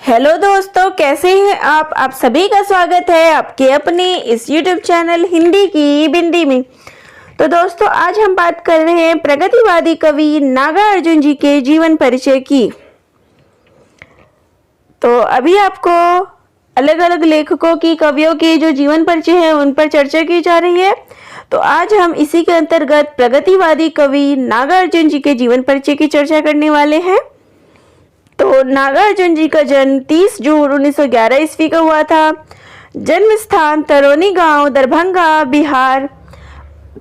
Hello दोस्तों, कैसे हैं आप सभी का स्वागत है आपके अपने इस YouTube चैनल हिंदी की बिंदी में। तो दोस्तों, आज हम बात कर रहे हैं प्रगतिवादी कवि नागार्जुन जी के जीवन परिचय की। तो अभी आपको अलग अलग लेखकों की, कवियों के जो जीवन परिचय है उन पर चर्चा की जा रही है। तो आज हम इसी के अंतर्गत प्रगतिवादी कवि नागार्जुन जी के जीवन परिचय की चर्चा करने वाले हैं। तो नागार्जुन जी का जन्म 30 जून 1911 ईस्वी का हुआ था। जन्म स्थान तरोनी गांव, दरभंगा, बिहार।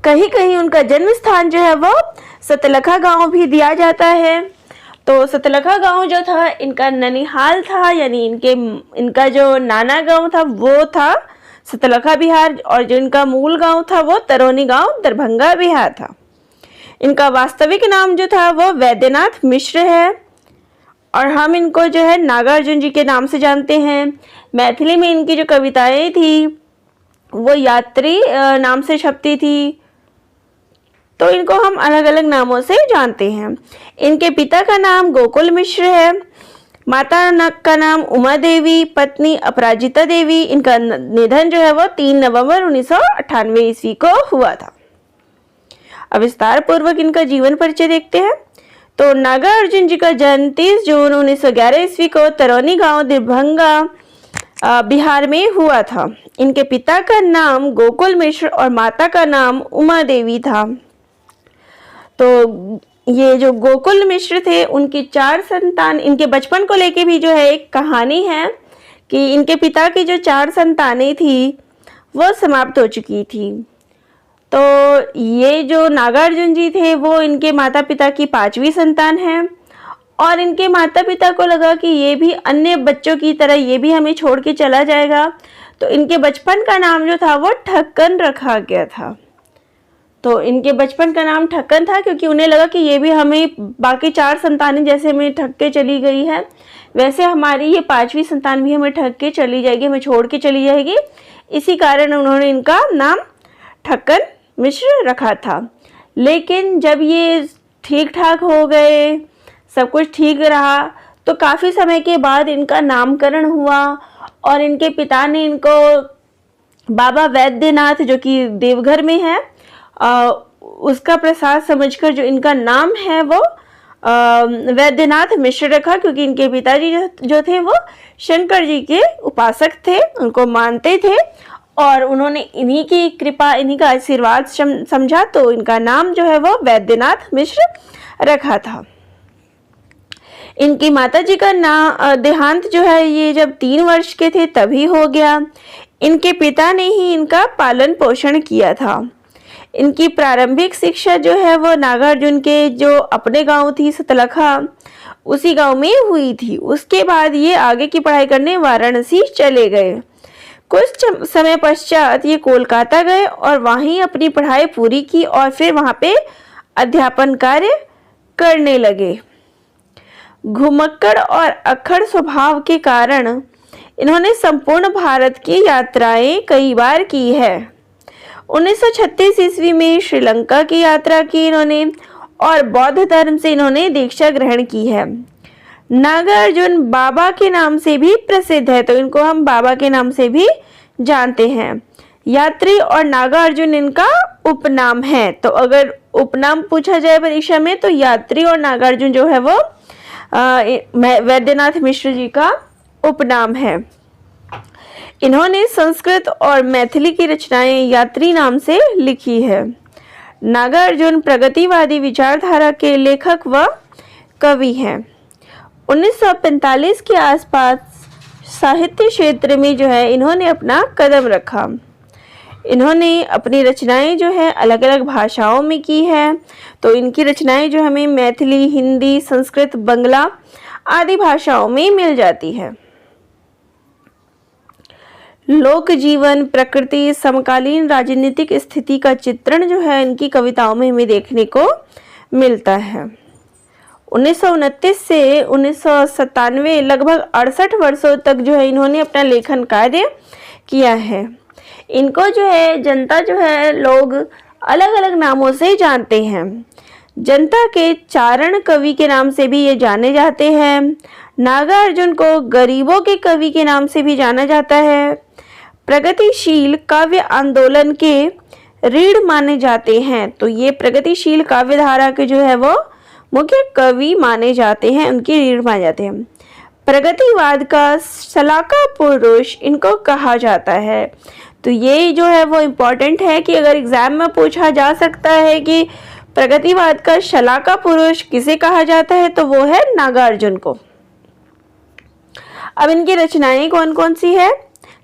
कहीं कहीं उनका जन्म स्थान जो है वो सतलखा गांव भी दिया जाता है। तो सतलखा गांव जो था इनका ननिहाल था, यानी इनका जो नाना गांव था वो था सतलखा बिहार, और जो इनका मूल गांव था वो तरोनी गांव, दरभंगा, बिहार था। इनका वास्तविक नाम जो था वो वैद्यनाथ मिश्र है, और हम इनको जो है नागार्जुन जी के नाम से जानते हैं। मैथिली में इनकी जो कविताएं थी वो यात्री नाम से छपती थी। तो इनको हम अलग अलग नामों से जानते हैं। इनके पिता का नाम गोकुल मिश्र है, माता का नाम उमा देवी, पत्नी अपराजिता देवी। इनका निधन जो है वो 3 नवंबर 1998 ईस्वी को हुआ था। अब विस्तार पूर्वक इनका जीवन परिचय देखते हैं। तो नागार्जुन जी का जन्म 30 जून 1911 ईस्वी को तरोनी गांव, दरभंगा, बिहार में हुआ था। इनके पिता का नाम गोकुल मिश्र और माता का नाम उमा देवी था। तो ये जो गोकुल मिश्र थे उनकी 4 संतान, इनके बचपन को लेके भी जो है एक कहानी है कि इनके पिता की जो 4 संतानें थी वो समाप्त हो चुकी थी। तो ये जो नागार्जुन जी थे वो इनके माता पिता की 5वीं संतान हैं, और इनके माता पिता को लगा कि ये भी अन्य बच्चों की तरह ये भी हमें छोड़ के चला जाएगा। तो इनके बचपन का नाम जो था वो ठक्कन रखा गया था। तो इनके बचपन का नाम ठक्कन था क्योंकि उन्हें लगा कि ये भी हमें बाकी 4 संतानें जैसे हमें ठग के चली गई है, वैसे हमारी ये 5वीं संतान भी हमें ठग के चली जाएगी, हमें छोड़ के चली जाएगी। इसी कारण उन्होंने इनका नाम ठक्कन मिश्र रखा था। लेकिन जब ये ठीक ठाक हो गए, सब कुछ ठीक रहा, तो काफ़ी समय के बाद इनका नामकरण हुआ, और इनके पिता ने इनको बाबा वैद्यनाथ, जो कि देवघर में है, उसका प्रसाद समझकर जो इनका नाम है वो वैद्यनाथ मिश्र रखा, क्योंकि इनके पिताजी जो थे वो शंकर जी के उपासक थे, उनको मानते थे, और उन्होंने इन्हीं की कृपा, इन्हीं का आशीर्वाद समझा, तो इनका नाम जो है वो वैद्यनाथ मिश्र रखा था। इनकी माताजी का देहांत जो है ये जब 3 वर्ष के थे तभी हो गया। इनके पिता ने ही इनका पालन पोषण किया था। इनकी प्रारंभिक शिक्षा जो है वो नागार्जुन के जो अपने गांव थी सतलखा, उसी गांव में हुई थी। उसके बाद ये आगे की पढ़ाई करने वाराणसी चले गए। कुछ समय पश्चात ये कोलकाता गए और वहीं अपनी पढ़ाई पूरी की, और फिर वहां पे अध्यापन कार्य करने लगे। घुमक्कड़ और अक्खड़ स्वभाव के कारण इन्होंने संपूर्ण भारत की यात्राएं कई बार की है। 1936 ईस्वी में श्रीलंका की यात्रा की इन्होंने, और बौद्ध धर्म से इन्होंने दीक्षा ग्रहण की है। नागार्जुन बाबा के नाम से भी प्रसिद्ध है, तो इनको हम बाबा के नाम से भी जानते हैं। यात्री और नागार्जुन इनका उपनाम है। तो अगर उपनाम पूछा जाए परीक्षा में तो यात्री और नागार्जुन जो है वो वैद्यनाथ मिश्र जी का उपनाम है। इन्होंने संस्कृत और मैथिली की रचनाएं यात्री नाम से लिखी है। नागार्जुन प्रगतिवादी विचारधारा के लेखक व कवि हैं। 1945 के आसपास साहित्य क्षेत्र में जो है इन्होंने अपना कदम रखा। इन्होंने अपनी रचनाएं जो है अलग अलग भाषाओं में की है। तो इनकी रचनाएं जो हमें मैथिली, हिंदी, संस्कृत, बंगला आदि भाषाओं में मिल जाती है। लोक जीवन, प्रकृति, समकालीन राजनीतिक स्थिति का चित्रण जो है इनकी कविताओं में हमें देखने को मिलता है। 1929 से 1997 लगभग 68 वर्षों तक जो है इन्होंने अपना लेखन कार्य किया है। इनको जो है जनता जो है लोग अलग अलग नामों से जानते हैं। जनता के चारण कवि के नाम से भी ये जाने जाते हैं। नागार्जुन को गरीबों के कवि के नाम से भी जाना जाता है। प्रगतिशील काव्य आंदोलन के रीढ़ माने जाते हैं। तो ये प्रगतिशील काव्य धारा के जो है वो मुख्य कवि माने जाते हैं, उनकी रीढ़ माने जाते हैं। प्रगतिवाद का शलाका पुरुष इनको कहा जाता है। तो ये जो है वो इम्पोर्टेंट है कि अगर एग्जाम में पूछा जा सकता है कि प्रगतिवाद का शलाका पुरुष किसे कहा जाता है, तो वो है नागार्जुन को। अब इनकी रचनाएं कौन कौन सी है?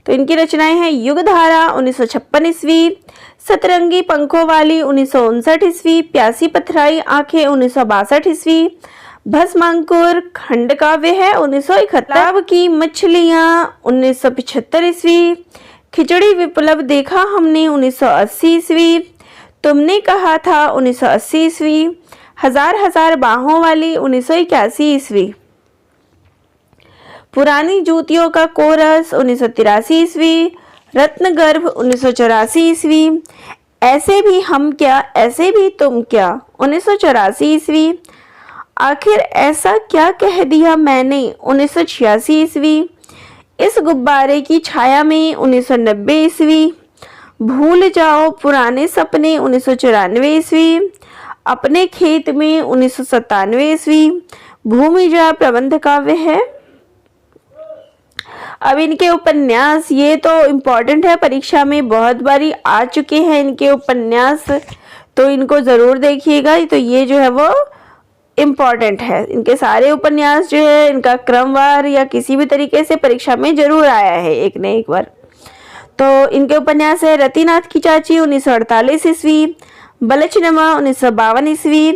तो इनकी रचनाएं हैं युगधारा 1956 ईस्वी, सतरंगी पंखों वाली 1959 ईस्वी, प्यासी पथराई आंखें 1962 ईस्वी, भस्मांकुर खंड काव्य है 1971 की मछलियां 1975 ईस्वी, खिचड़ी विप्लव देखा हमने 1980 ईस्वी, तुमने कहा था 1980 ईस्वी, हजार हजार बाहों वाली 1981 ईस्वी, पुरानी जूतियों का कोरस 1983 ईस्वी, रत्नगर्भ 1984 ईस्वी, ऐसे भी हम क्या ऐसे भी तुम क्या 1984 ईस्वी, आखिर ऐसा क्या कह दिया मैंने 1986 ईस्वी, इस गुब्बारे की छाया में 1990 ईस्वी, भूल जाओ पुराने सपने 1994 ईस्वी, अपने खेत में 1997 ईस्वी, भूमिजा प्रबंध काव्य है। अब इनके उपन्यास, ये तो इम्पोर्टेंट है, परीक्षा में बहुत बारी आ चुके हैं इनके उपन्यास, तो इनको ज़रूर देखिएगा। तो ये जो है वो इम्पॉर्टेंट है। इनके सारे उपन्यास जो है इनका क्रमवार या किसी भी तरीके से परीक्षा में जरूर आया है एक न एक बार। तो इनके उपन्यास है रतिनाथ की चाची 1948 ईस्वी, बलचनमा 1952 ईस्वी,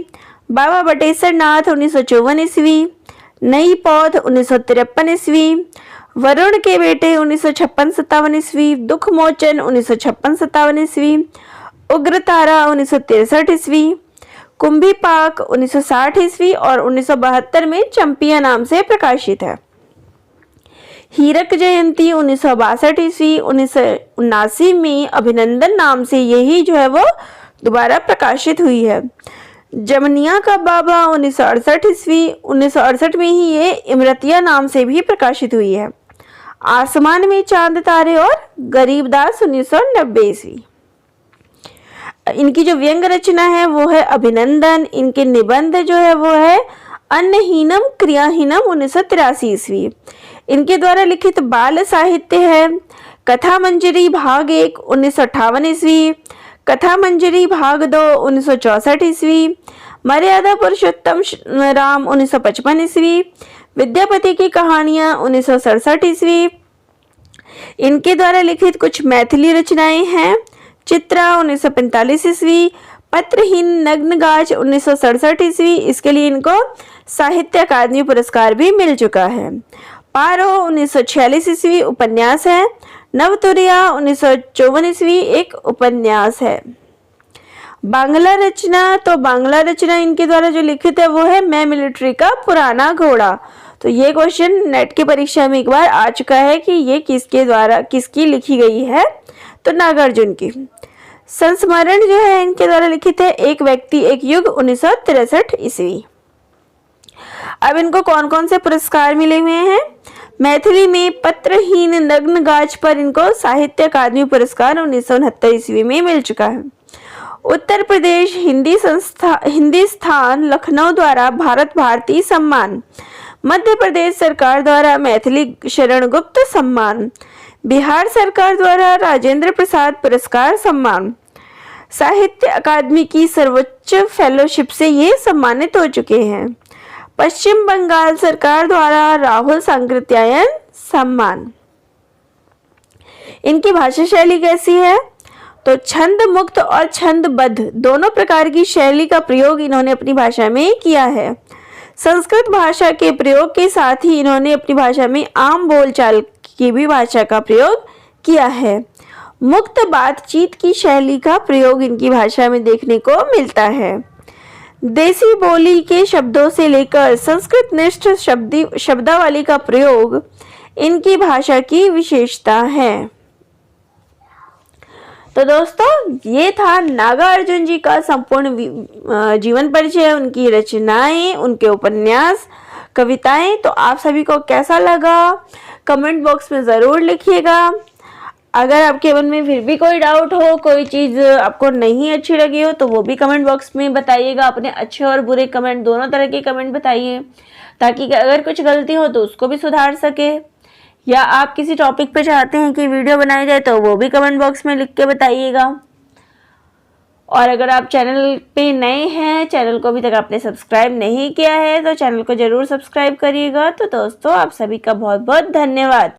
बाबा बटेश्वर नाथ 1954 ईस्वी, नई पौध 1953 ईस्वी, वरुण के बेटे 1956-57 ईस्वी, दुख मोचन 1956-57 ईस्वी, उग्रतारा 1963 ईस्वी, कुंभी पाक 1960 ईस्वी और 1972 में चंपिया नाम से प्रकाशित है। हीरक जयंती 1962 ईस्वी, 1979 में अभिनंदन नाम से यही जो है वो दोबारा प्रकाशित हुई है। जमनिया का बाबा 1968 ईस्वी, 1968 में ही ये इमरतिया नाम से भी प्रकाशित हुई है। आसमान में चांद तारे और गरीबदास 1990 ईस्वी। इनकी जो व्यंग रचना है वो है अभिनंदन। इनके निबंध जो है वो है अन्नहीनम क्रियाहीनम 1983 ईस्वी। इनके द्वारा लिखित बाल साहित्य है कथा मंजरी भाग 1 1958 ईस्वी, कथा मंजरी भाग 2 1964 ईस्वी, मर्यादा पुरुषोत्तम राम 1955 ईस्वी, विद्यापति की कहानियां 1967 ईस्वी। इनके द्वारा लिखित कुछ मैथिली रचनाएं हैं चित्रा 1945 ईस्वी, पत्रहीन नग्नगाछ 1967 ईस्वी। इसके लिए इनको साहित्य अकादमी पुरस्कार भी मिल चुका है। पारो 1946 ईस्वी उपन्यास है। नवतुरिया 1954 ईस्वी एक उपन्यास है। बांग्ला रचना, तो बांग्ला रचना इनके द्वारा जो लिखित है वो है मैं मिलिट्री का पुराना घोड़ा। तो ये क्वेश्चन नेट की परीक्षा में एक बार आ चुका है कि ये किसके द्वारा किसकी लिखी गई है, तो नागार्जुन की। संस्मरण जो है इनके द्वारा लिखित है एक व्यक्ति एक युग 1963 ईस्वी। अब इनको कौन कौन से पुरस्कार मिले हुए हैं? मैथिली में पत्रहीन नग्नगाछ पर इनको साहित्य अकादमी पुरस्कार 1969 ईस्वी में मिल चुका है। उत्तर प्रदेश हिंदी स्थान लखनऊ द्वारा भारत भारती सम्मान, मध्य प्रदेश सरकार द्वारा मैथिली शरण गुप्त सम्मान, बिहार सरकार द्वारा राजेंद्र प्रसाद पुरस्कार सम्मान, साहित्य अकादमी की सर्वोच्च फेलोशिप से ये सम्मानित हो चुके हैं। पश्चिम बंगाल सरकार द्वारा राहुल सांकृत्यायन सम्मान। इनकी भाषा शैली कैसी है? तो छंद मुक्त और छंदबद्ध दोनों प्रकार की शैली का प्रयोग इन्होंने अपनी भाषा में किया है। संस्कृत भाषा के प्रयोग के साथ ही इन्होंने अपनी भाषा में आम बोलचाल की भी भाषा का प्रयोग किया है। मुक्त बातचीत की शैली का प्रयोग इनकी भाषा में देखने को मिलता है। देसी बोली के शब्दों से लेकर संस्कृत निष्ठ शब्दावली का प्रयोग इनकी भाषा की विशेषता है। तो दोस्तों ये था नागार्जुन जी का संपूर्ण जीवन परिचय, उनकी रचनाएं, उनके उपन्यास, कविताएं। तो आप सभी को कैसा लगा कमेंट बॉक्स में ज़रूर लिखिएगा। अगर आपके मन में फिर भी कोई डाउट हो, कोई चीज़ आपको नहीं अच्छी लगी हो, तो वो भी कमेंट बॉक्स में बताइएगा। अपने अच्छे और बुरे कमेंट, दोनों तरह के कमेंट बताइए, ताकि अगर कुछ गलती हो तो उसको भी सुधार सके। या आप किसी टॉपिक पे चाहते हैं कि वीडियो बनाई जाए, तो वो भी कमेंट बॉक्स में लिख के बताइएगा। और अगर आप चैनल पे नए हैं, चैनल को अभी तक आपने सब्सक्राइब नहीं किया है, तो चैनल को ज़रूर सब्सक्राइब करिएगा। तो दोस्तों, आप सभी का बहुत बहुत धन्यवाद।